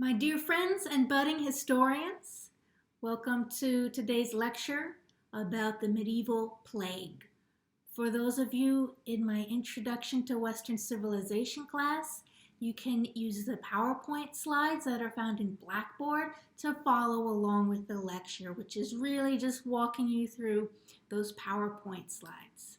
My dear friends and budding historians, welcome to today's lecture about the medieval plague. For those of you in my Introduction to Western Civilization class, you can use the PowerPoint slides that are found in Blackboard to follow along with the lecture, which is really just walking you through those PowerPoint slides.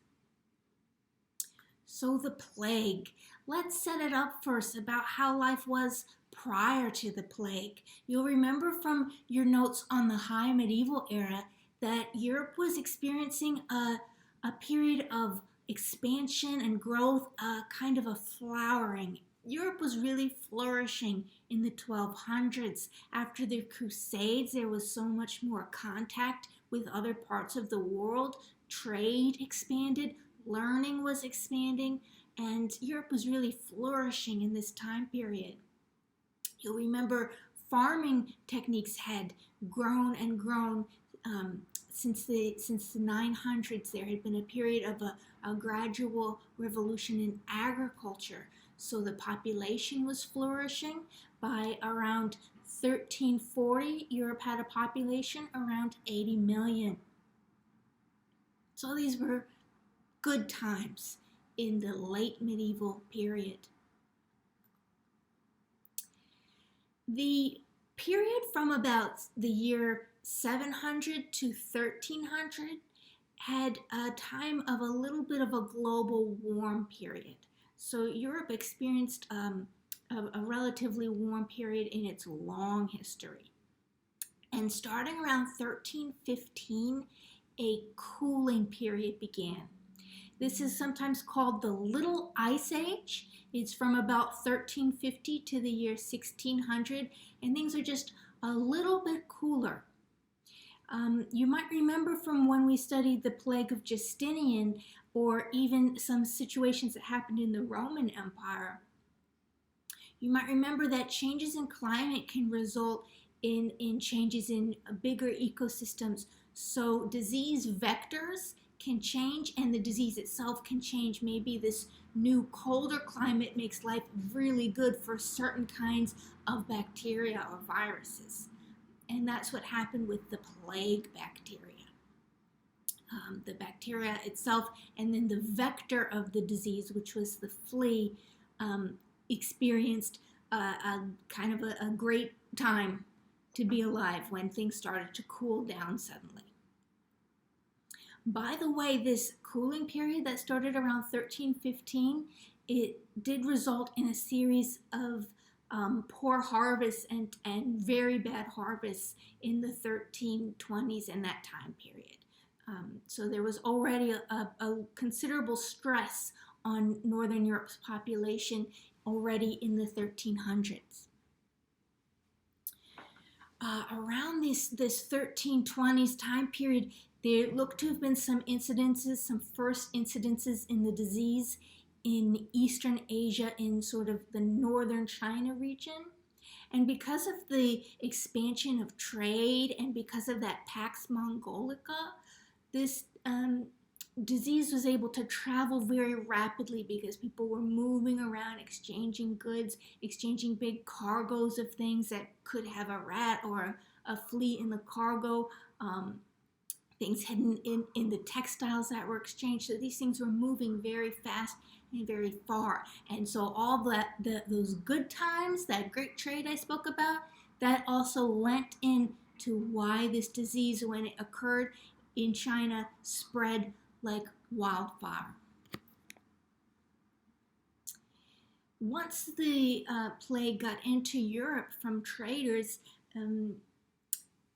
So the plague. Let's set it up first about how life was prior to the plague. You'll remember from your notes on the High Medieval era that Europe was experiencing a period of expansion and growth, kind of a flowering. Europe was really flourishing in the 1200s. After the Crusades, there was so much more contact with other parts of the world. Trade expanded, learning was expanding, and Europe was really flourishing in this time period. You'll remember farming techniques had grown and grown since the 900s. There had been a period of a gradual revolution in agriculture. So the population was flourishing. By around 1340, Europe had a population around 80 million. So these were good times in the late medieval period. The period from about the year 700 to 1300 had a time of a little bit of a global warm period. So Europe experienced a relatively warm period in its long history. And starting around 1315, a cooling period began. This is sometimes called the Little Ice Age. It's from about 1350 to the year 1600, and things are just a little bit cooler. You might remember from when we studied the plague of Justinian, or even some situations that happened in the Roman Empire. You might remember that changes in climate can result in changes in bigger ecosystems. So disease vectors can change, and the disease itself can change. Maybe this new colder climate makes life really good for certain kinds of bacteria or viruses. And that's what happened with the plague bacteria. The bacteria itself and then the vector of the disease, which was the flea, experienced a kind of a great time to be alive when things started to cool down suddenly. By the way, this cooling period that started around 1315, it did result in a series of poor harvests and very bad harvests in the 1320s and that time period. So there was already a considerable stress on Northern Europe's population already in the 1300s. Around this 1320s time period, there looked to have been some first incidences in the disease in Eastern Asia, in sort of the northern China region. And because of the expansion of trade and because of that Pax Mongolica, this disease was able to travel very rapidly because people were moving around, exchanging goods, exchanging big cargoes of things that could have a rat or a flea in the cargo. Things hidden in the textiles that were exchanged. So these things were moving very fast and very far. And so all those good times, that great trade I spoke about, that also lent into why this disease, when it occurred in China, spread like wildfire. Once the plague got into Europe from traders,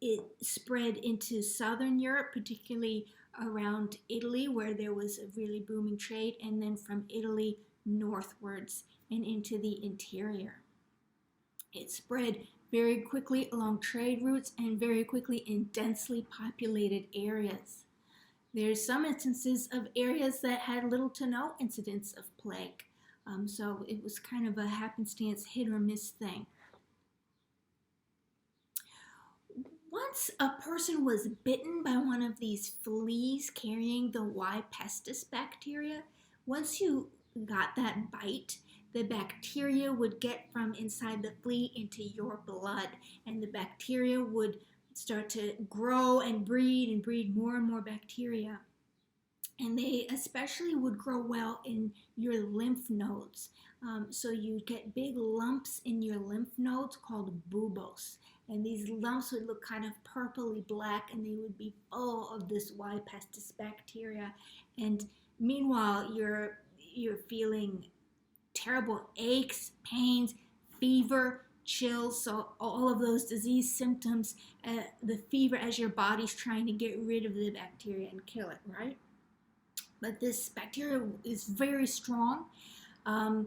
it spread into southern Europe, particularly around Italy, where there was a really booming trade, and then from Italy northwards and into the interior. It spread very quickly along trade routes and very quickly in densely populated areas. There's some instances of areas that had little to no incidence of plague. So it was kind of a happenstance, hit or miss thing. Once a person was bitten by one of these fleas carrying the Y. pestis bacteria, once you got that bite, the bacteria would get from inside the flea into your blood, and the bacteria would start to grow and breed more and more bacteria. And they especially would grow well in your lymph nodes. So you get big lumps in your lymph nodes called buboes. And these lumps would look kind of purpley black, and they would be full of this Y. pestis bacteria. And meanwhile, you're feeling terrible aches, pains, fever, chills, so all of those disease symptoms, the fever as your body's trying to get rid of the bacteria and kill it, right? But this bacteria is very strong. As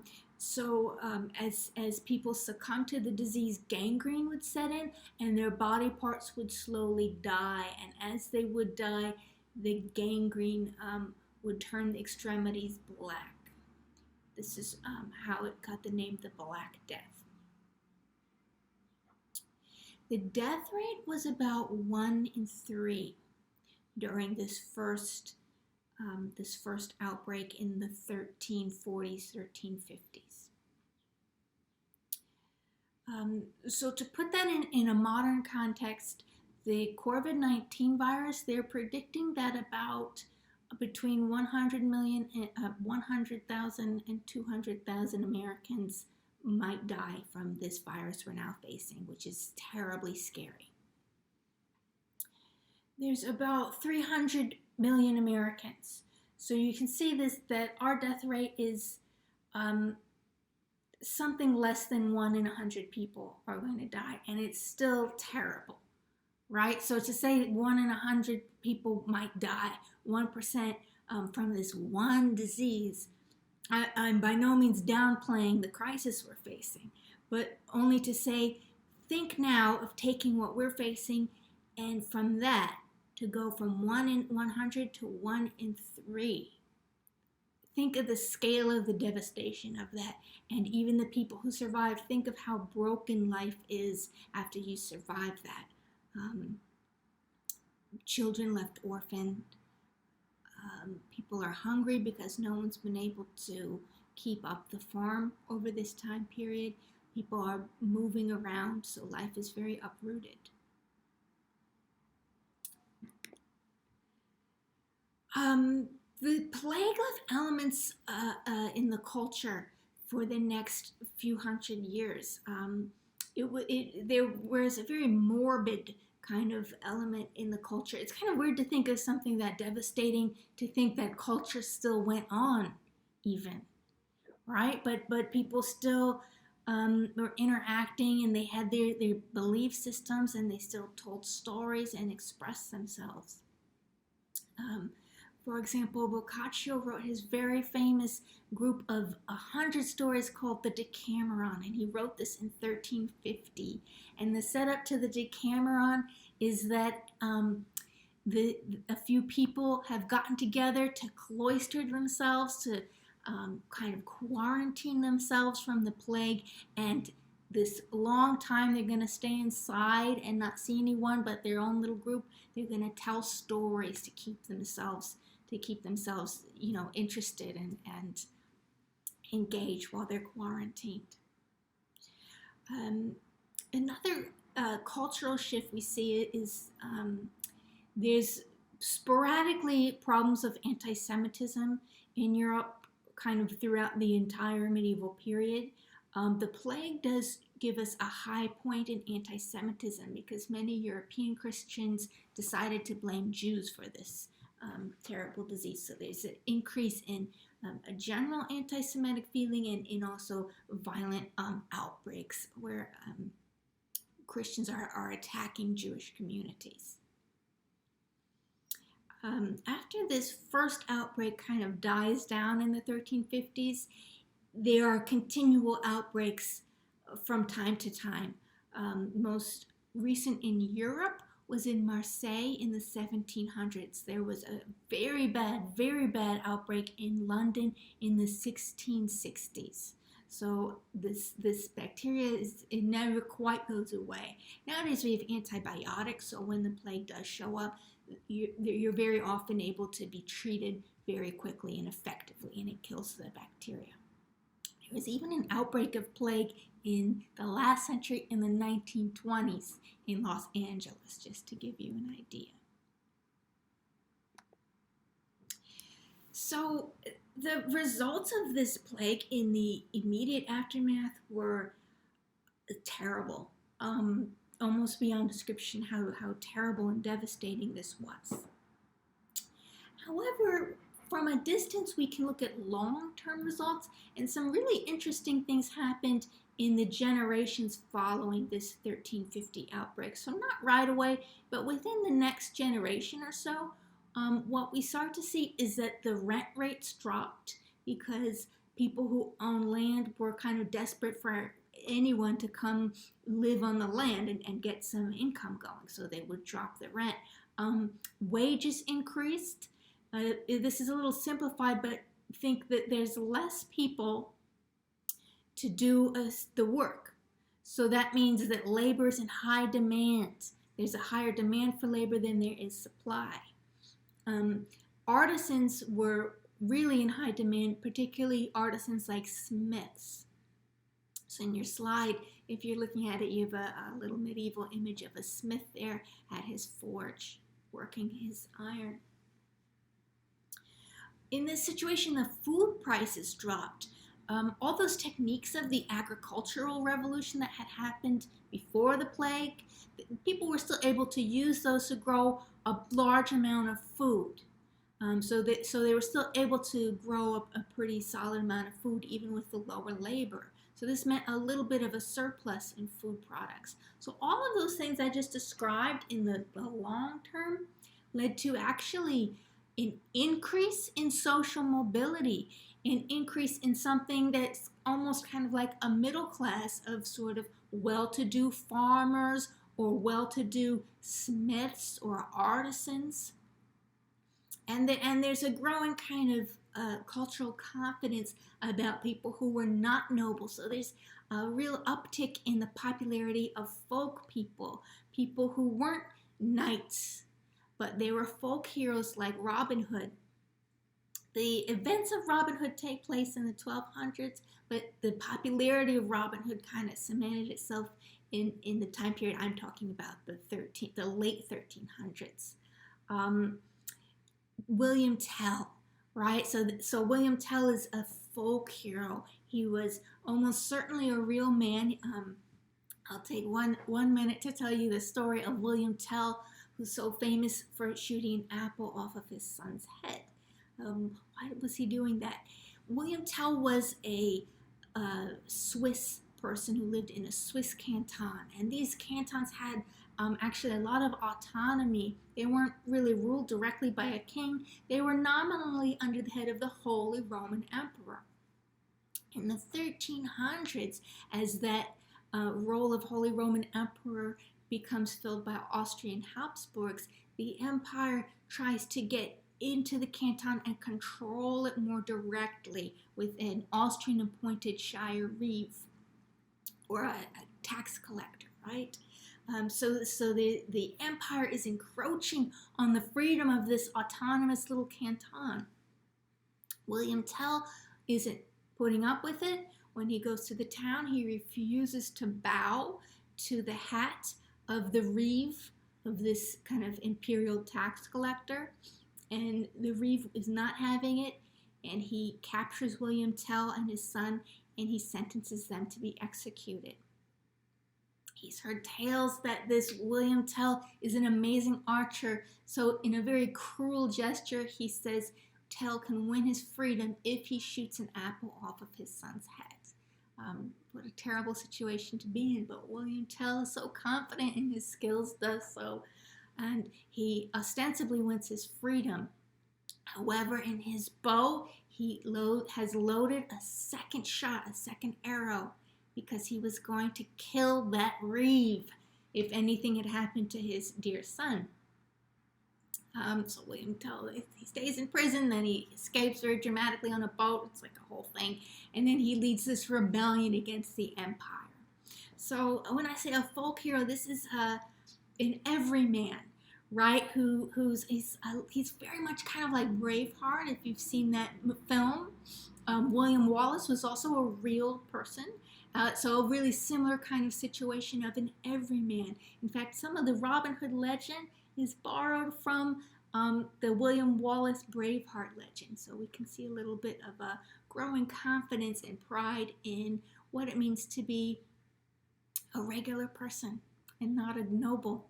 people succumb to the disease, gangrene would set in, and their body parts would slowly die. And as they would die, the gangrene would turn the extremities black. This is how it got the name the Black Death. The death rate was about 1 in 3 during this first outbreak in the 1340s, 1350s. So to put that in a modern context, the COVID-19 virus, they're predicting that about between 100,000 and 200,000 Americans might die from this virus we're now facing, which is terribly scary. There's about 300 million Americans. So you can see that our death rate is something less than 1 in 100 people are going to die, and it's still terrible, right? So to say 1 in 100 people might die, 1% from this one disease, I'm by no means downplaying the crisis we're facing, but only to say, think now of taking what we're facing, and from that, to go from 1 in 100 to 1 in 3. Think of the scale of the devastation of that. And even the people who survived, think of how broken life is after you survive that. Children left orphaned. People are hungry because no one's been able to keep up the farm over this time period. People are moving around, so life is very uprooted. The plague left elements in the culture for the next few hundred years. There was a very morbid kind of element in the culture. It's kind of weird to think of something that devastating, to think that culture still went on even, right? But people still were interacting, and they had their belief systems, and they still told stories and expressed themselves. For example, Boccaccio wrote his very famous group of 100 stories called the Decameron, and he wrote this in 1350. And the setup to the Decameron is that a few people have gotten together to cloister themselves, to kind of quarantine themselves from the plague, and this long time they're going to stay inside and not see anyone but their own little group. They're going to tell stories to keep themselves interested and engaged while they're quarantined. Another cultural shift we see is there's sporadically problems of anti-Semitism in Europe kind of throughout the entire medieval period. The plague does give us a high point in anti-Semitism because many European Christians decided to blame Jews for this terrible disease. So there's an increase in a general anti-Semitic feeling and in also violent outbreaks where Christians are attacking Jewish communities. After this first outbreak kind of dies down in the 1350s, there are continual outbreaks from time to time. Most recent in Europe was in Marseille in the 1700s. There was a very bad outbreak in London in the 1660s. So this bacteria, it never quite goes away. Nowadays we have antibiotics, so when the plague does show up, you're very often able to be treated very quickly and effectively, and it kills the bacteria. There was even an outbreak of plague in the last century in the 1920s in Los Angeles, just to give you an idea. So the results of this plague in the immediate aftermath were terrible, almost beyond description how terrible and devastating this was. However, from a distance, we can look at long-term results, and some really interesting things happened in the generations following this 1350 outbreak. So not right away, but within the next generation or so, what we start to see is that the rent rates dropped because people who own land were kind of desperate for anyone to come live on the land and get some income going, so they would drop the rent. Wages increased. This is a little simplified, but think that there's less people to do the work. So that means that labor is in high demand. There's a higher demand for labor than there is supply. Artisans were really in high demand, particularly artisans like smiths. So in your slide, if you're looking at it, you have a little medieval image of a smith there at his forge working his iron. In this situation, the food prices dropped. All those techniques of the agricultural revolution that had happened before the plague, people were still able to use those to grow a large amount of food. So they were still able to grow a pretty solid amount of food even with the lower labor. So this meant a little bit of a surplus in food products. So all of those things I just described in the long term led to actually an increase in social mobility, an increase in something that's almost kind of like a middle class of sort of well-to-do farmers or well-to-do smiths or artisans. And there's a growing kind of cultural confidence about people who were not noble. So there's a real uptick in the popularity of folk people, people who weren't knights, but they were folk heroes like Robin Hood. The events of Robin Hood take place in the 1200s, but the popularity of Robin Hood kind of cemented itself in the time period I'm talking about, the late 1300s. William Tell, right? So William Tell is a folk hero. He was almost certainly a real man. I'll take one minute to tell you the story of William Tell, who's so famous for shooting an apple off of his son's head. Why was he doing that? William Tell was a Swiss person who lived in a Swiss canton, and these cantons had actually a lot of autonomy. They weren't really ruled directly by a king. They were nominally under the head of the Holy Roman Emperor. In the 1300s, as that role of Holy Roman Emperor becomes filled by Austrian Habsburgs, the empire tries to get into the canton and control it more directly with an Austrian appointed shire reeve or a tax collector, right? So the empire is encroaching on the freedom of this autonomous little canton. William Tell isn't putting up with it. When he goes to the town, he refuses to bow to the hat of the reeve, of this kind of imperial tax collector. And the reeve is not having it, and he captures William Tell and his son, and he sentences them to be executed. He's heard tales that this William Tell is an amazing archer, so in a very cruel gesture, he says Tell can win his freedom if he shoots an apple off of his son's head. What a terrible situation to be in, but William Tell is so confident in his skills, does so, and he ostensibly wins his freedom. However, in his bow, he has loaded a second shot, a second arrow, because he was going to kill that reeve if anything had happened to his dear son. So William Tell, he stays in prison, then he escapes very dramatically on a boat. It's like a whole thing. And then he leads this rebellion against the empire. So when I say a folk hero, this is an everyman, right? He's very much kind of like Braveheart, if you've seen that film. William Wallace was also a real person. So a really similar kind of situation of an everyman. In fact, some of the Robin Hood legend is borrowed from the William Wallace Braveheart legend. So we can see a little bit of a growing confidence and pride in what it means to be a regular person and not a noble.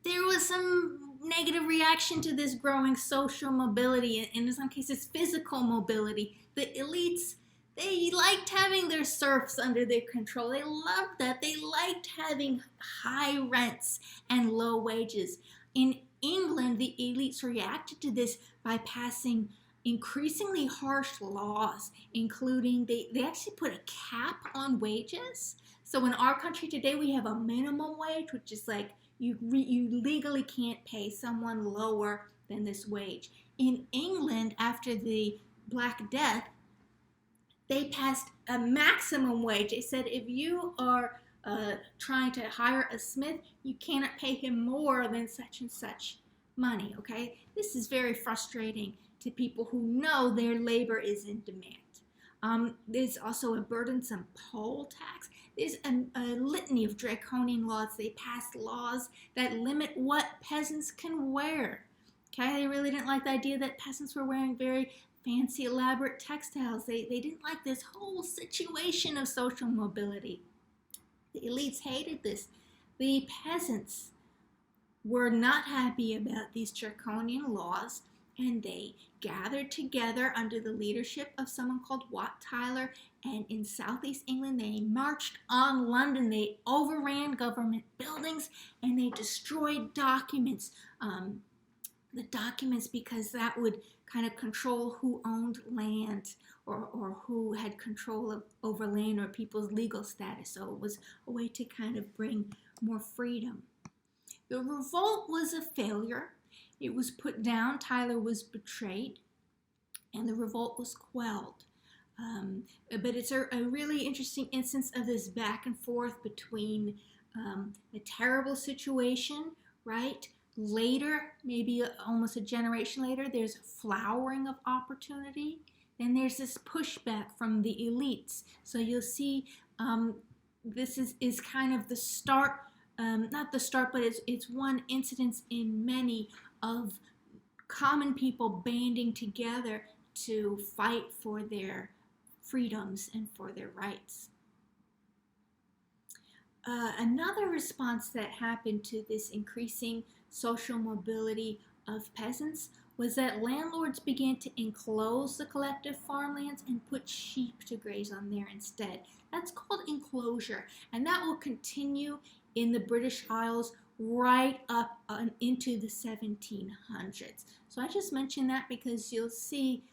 There was some negative reaction to this growing social mobility, and in some cases physical mobility. The elites, they liked having their serfs under their control. They loved that. They liked having high rents and low wages. In England, the elites reacted to this by passing increasingly harsh laws, including they actually put a cap on wages. So in our country today, we have a minimum wage, which is like you legally can't pay someone lower than this wage. In England, after the Black Death, they passed a maximum wage. They said if you are trying to hire a smith, you cannot pay him more than such and such money, okay? This is very frustrating to people who know their labor is in demand. There's also a burdensome poll tax. There's a litany of draconian laws. They passed laws that limit what peasants can wear. Okay, they really didn't like the idea that peasants were wearing very fancy, elaborate textiles. They didn't like this whole situation of social mobility. The elites hated this. The peasants were not happy about these draconian laws, and they gathered together under the leadership of someone called Wat Tyler, and in southeast England they marched on London. They overran government buildings and they destroyed documents. The documents, because that would kind of control who owned land or who had control over land or people's legal status. So it was a way to kind of bring more freedom. The revolt was a failure. It was put down. Tyler was betrayed, and the revolt was quelled. But it's a really interesting instance of this back and forth between a terrible situation, right? Later, maybe almost a generation later, there's a flowering of opportunity. Then there's this pushback from the elites. So you'll see this is kind of the start, not the start, but it's one incidence in many of common people banding together to fight for their freedoms and for their rights. Another response that happened to this increasing social mobility of peasants was that landlords began to enclose the collective farmlands and put sheep to graze on there instead. That's called enclosure, and that will continue in the British Isles right up into the 1700s. So I just mentioned that because you'll see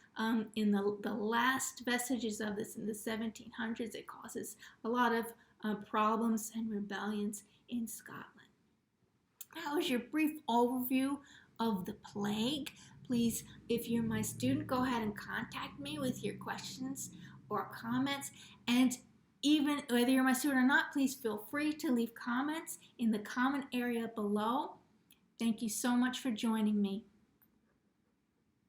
in the last vestiges of this in the 1700s, it causes a lot of problems and rebellions in Scotland. That was your brief overview of the plague. Please, if you're my student, go ahead and contact me with your questions or comments. And even whether you're my student or not, please feel free to leave comments in the comment area below. Thank you so much for joining me.